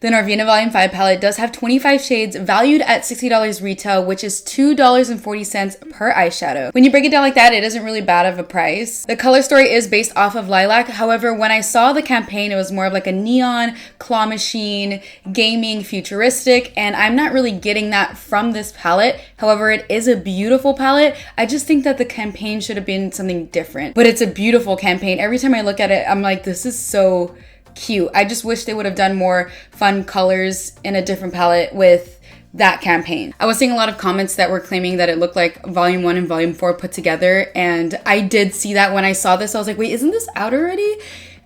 The Norvina Volume 5 palette does have 25 shades valued at $60 retail, which is $2.40 per eyeshadow. When you break it down like that, it isn't really bad of a price. The color story is based off of Lilac. However, when I saw the campaign, it was more of like a neon, claw machine, gaming, futuristic, and I'm not really getting that from this palette. However, it is a beautiful palette. I just think that the campaign should have been something different, but it's a beautiful campaign. Every time I look at it, I'm like, this is so cute. I just wish they would have done more fun colors in a different palette with that campaign. I was seeing a lot of comments that were claiming that it looked like Volume 1 and Volume 4 put together, and I did see that when I saw this. I was like, wait, isn't this out already?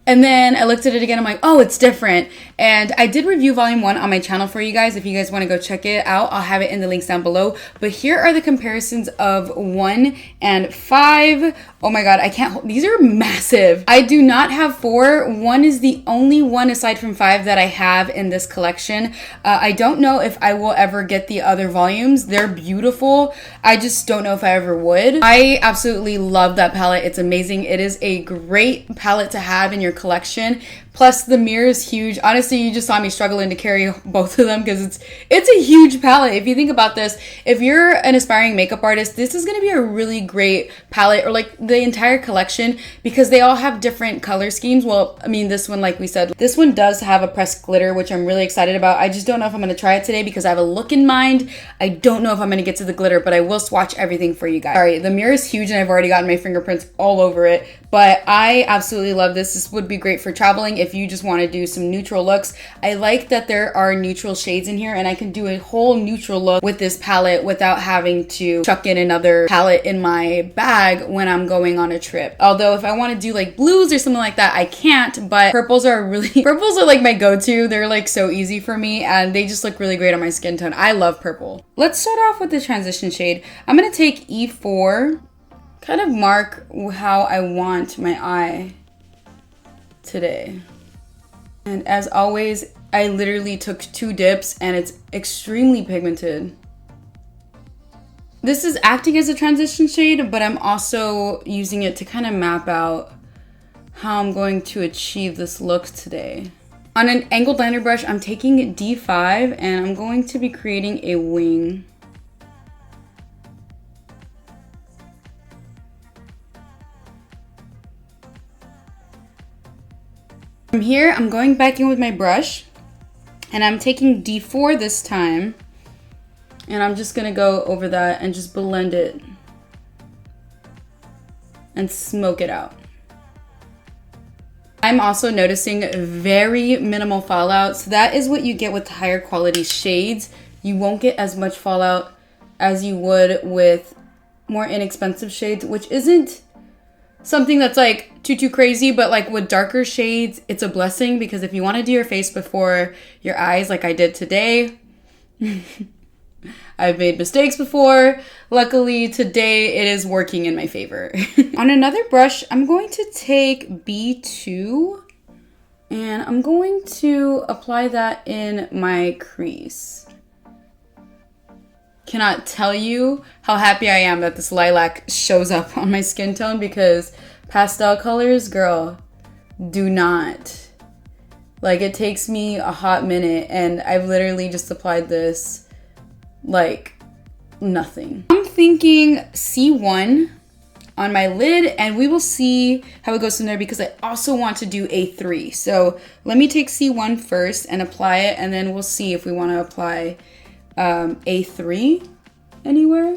And then I looked at it again, I'm like, oh, it's different. And I did review Volume 1 on my channel for you guys. If you guys want to go check it out, I'll have it in the links down below. But here are the comparisons of 1 and 5. Oh my god, I can't, these are massive. I do not have 4. 1 is the only one aside from 5 that I have in this collection. I don't know if I will ever get the other volumes. They're beautiful. I just don't know if I ever would. I absolutely love that palette. It's amazing. It is a great palette to have in your collection. Plus the mirror is huge. Honestly, you just saw me struggling to carry both of them because it's a huge palette. If you think about this, if you're an aspiring makeup artist, this is going to be a really great palette, or like the entire collection, because they all have different color schemes. Well, I mean, this one, like we said, this one does have a pressed glitter, which I'm really excited about. I just don't know if I'm going to try it today because I have a look in mind. I don't know if I'm going to get to the glitter, but I will swatch everything for you guys. Sorry, the mirror is huge and I've already gotten my fingerprints all over it, but I absolutely love this. This would be great for traveling if you just want to do some neutral looks. I like that there are neutral shades in here and I can do a whole neutral look with this palette without having to chuck in another palette in my bag when I'm going on a trip. Although if I want to do like blues or something like that, I can't, but purples are like my go-to. They're like so easy for me and they just look really great on my skin tone. I love purple. Let's start off with the transition shade. I'm going to take E4, kind of mark how I want my eye today. And as always, I literally took 2 dips and it's extremely pigmented. This is acting as a transition shade, but I'm also using it to kind of map out how I'm going to achieve this look today. On an angled liner brush, I'm taking D5 and I'm going to be creating a wing. From here, I'm going back in with my brush and I'm taking D4 this time and I'm just gonna go over that and just blend it and smoke it out. I'm also noticing very minimal fallout, so that is what you get with higher quality shades. You won't get as much fallout as you would with more inexpensive shades, which isn't something that's like too crazy, but like with darker shades, it's a blessing because if you want to do your face before your eyes like I did today, I've made mistakes before. Luckily today it is working in my favor. On another brush, I'm going to take B2 and I'm going to apply that in my crease. Cannot tell you how happy I am that this lilac shows up on my skin tone because pastel colors, girl, do not. Like, it takes me a hot minute and I've literally just applied this like nothing. I'm thinking C1 on my lid and we will see how it goes from there because I also want to do A3. So let me take C1 first and apply it and then we'll see if we want to apply A3 anywhere.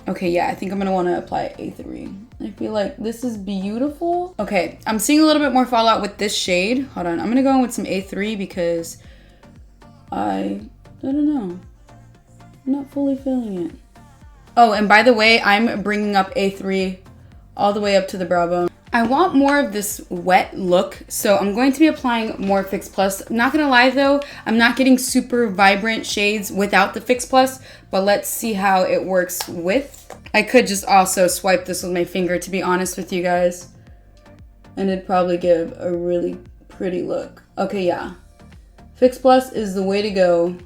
Okay, yeah, I think I'm gonna want to apply A3. I feel like this is beautiful. Okay, I'm seeing a little bit more fallout with this shade. Hold on, I'm gonna go in with some A3 because I don't know. I'm not fully feeling it. Oh, and by the way, I'm bringing up A3 all the way up to the brow bone. I want more of this wet look, so I'm going to be applying more Fix Plus. Not gonna lie though, I'm not getting super vibrant shades without the Fix Plus, but let's see how it works with. I could just also swipe this with my finger, to be honest with you guys, and it'd probably give a really pretty look. Okay, yeah. Fix Plus is the way to go.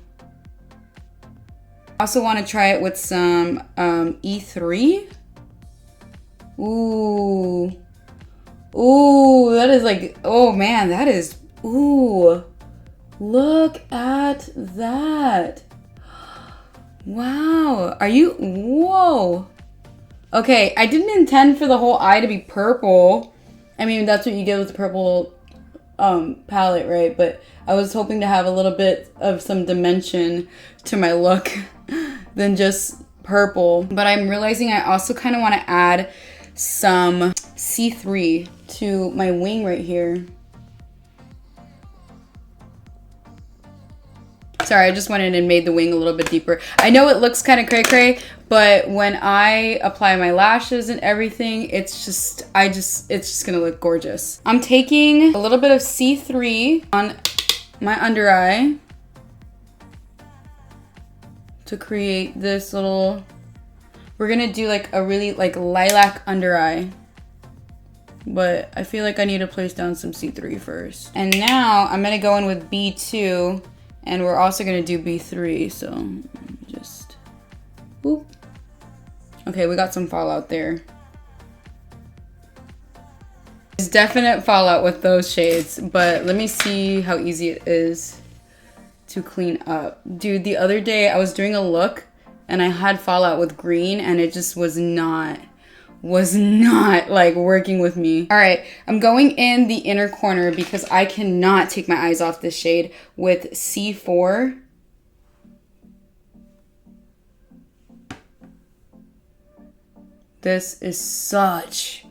I also want to try it with some E3. Ooh. Ooh, that is like, oh man, that is, ooh. Look at that. Wow. Are you, whoa. Okay, I didn't intend for the whole eye to be purple. I mean, that's what you get with the purple palette, right? But I was hoping to have a little bit of some dimension to my look than just purple. But I'm realizing I also kind of want to add some C3 to my wing right here. Sorry, I just went in and made the wing a little bit deeper. I know it looks kind of cray-cray, but when I apply my lashes and everything, it's just gonna look gorgeous. I'm taking a little bit of C3 on my under eye to create this little, we're gonna do like a really like lilac under eye. But I feel like I need to place down some C3 first. And now I'm gonna go in with B2. And we're also gonna do B3, so just, whoop. Okay, we got some fallout there. There's definite fallout with those shades, but let me see how easy it is to clean up. Dude, the other day I was doing a look and I had fallout with green and it just was not like working with me. All right, I'm going in the inner corner because I cannot take my eyes off this shade with C4. This is such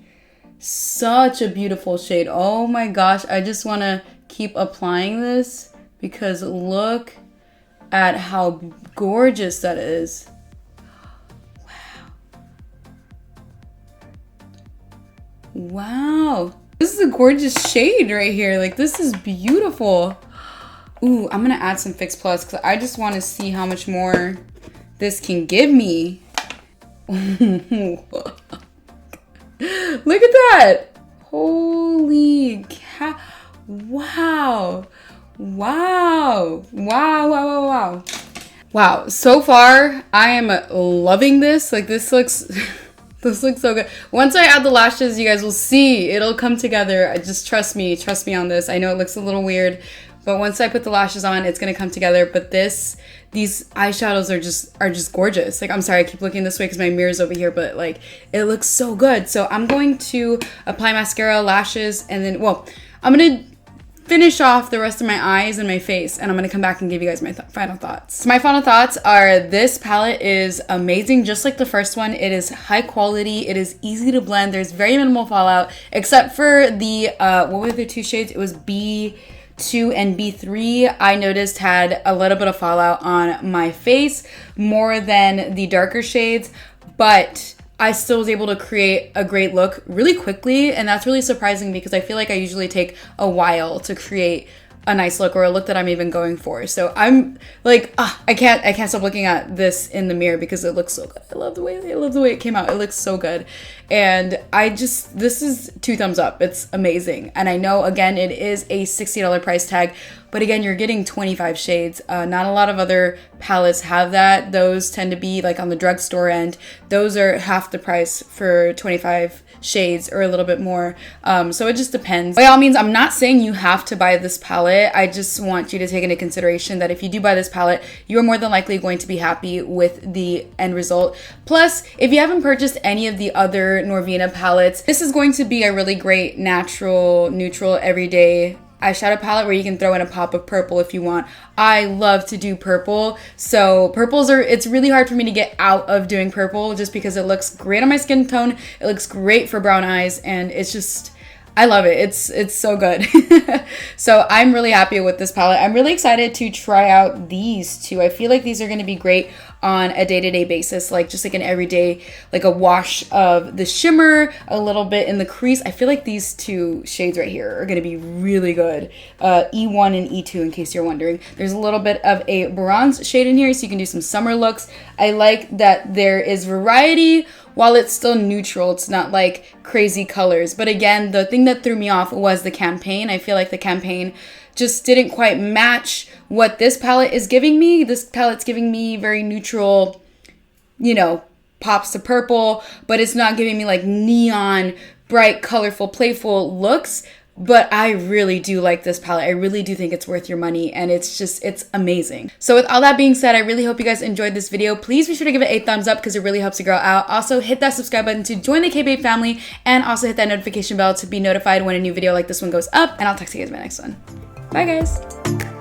a beautiful shade. Oh my gosh, I just want to keep applying this because look at how gorgeous that is. Wow, this is a gorgeous shade right here. Like, this is beautiful. Ooh, I'm gonna add some Fix Plus because I just want to see how much more this can give me. Look at that. Holy cow. Wow. Wow. Wow, wow, wow, wow. Wow, so far I am loving this. Like, this looks this looks so good. Once I add the lashes, you guys will see it'll come together. Just trust me on this. I know it looks a little weird, but once I put the lashes on, it's gonna come together. But these eyeshadows are just gorgeous. Like, I'm sorry, I keep looking this way because my mirror's over here, but like, it looks so good. So I'm going to apply mascara, lashes, and then, well, I'm gonna finish off the rest of my eyes and my face, and I'm gonna come back and give you guys my final thoughts. So my final thoughts are, this palette is amazing, just like the first one. It is high quality, it is easy to blend, there's very minimal fallout, except for the, what were the two shades? It was B2 and B3, I noticed had a little bit of fallout on my face, more than the darker shades, but I still was able to create a great look really quickly, and that's really surprising because I feel like I usually take a while to create a nice look or a look that I'm even going for. So I'm like, I can't stop looking at this in the mirror because it looks so good. I love the way it came out. It looks so good. And this is 2 thumbs up. It's amazing. And I know, again, it is a $60 price tag, but again, you're getting 25 shades. Not a lot of other palettes have that. Those tend to be like on the drugstore end. Those are half the price for 25 shades or a little bit more. So it just depends. By all means, I'm not saying you have to buy this palette. I just want you to take into consideration that if you do buy this palette, you are more than likely going to be happy with the end result. Plus, if you haven't purchased any of the other Norvina palettes, this is going to be a really great natural, neutral, everyday eyeshadow palette where you can throw in a pop of purple if you want. I love to do purple, so it's really hard for me to get out of doing purple just because it looks great on my skin tone, it looks great for brown eyes, and it's just, I love it. It's so good. So I'm really happy with this palette. I'm really excited to try out these two. I feel like these are going to be great on a day-to-day basis, like just like an everyday, like a wash of the shimmer, a little bit in the crease. I feel like these two shades right here are going to be really good. E1 and E2, in case you're wondering. There's a little bit of a bronze shade in here, so you can do some summer looks. I like that there is variety while it's still neutral. It's not like crazy colors. But again, the thing that threw me off was the campaign. I feel like the campaign just didn't quite match what this palette is giving me. This palette's giving me very neutral, you know, pops to purple, but it's not giving me like neon, bright, colorful, playful looks. But I really do like this palette. I really do think it's worth your money, and it's amazing. So with all that being said, I really hope you guys enjoyed this video. Please be sure to give it a thumbs up because it really helps the girl out. Also, hit that subscribe button to join the K-Babe family, and also hit that notification bell to be notified when a new video like this one goes up, and I'll talk to you guys in my next one. Bye, guys.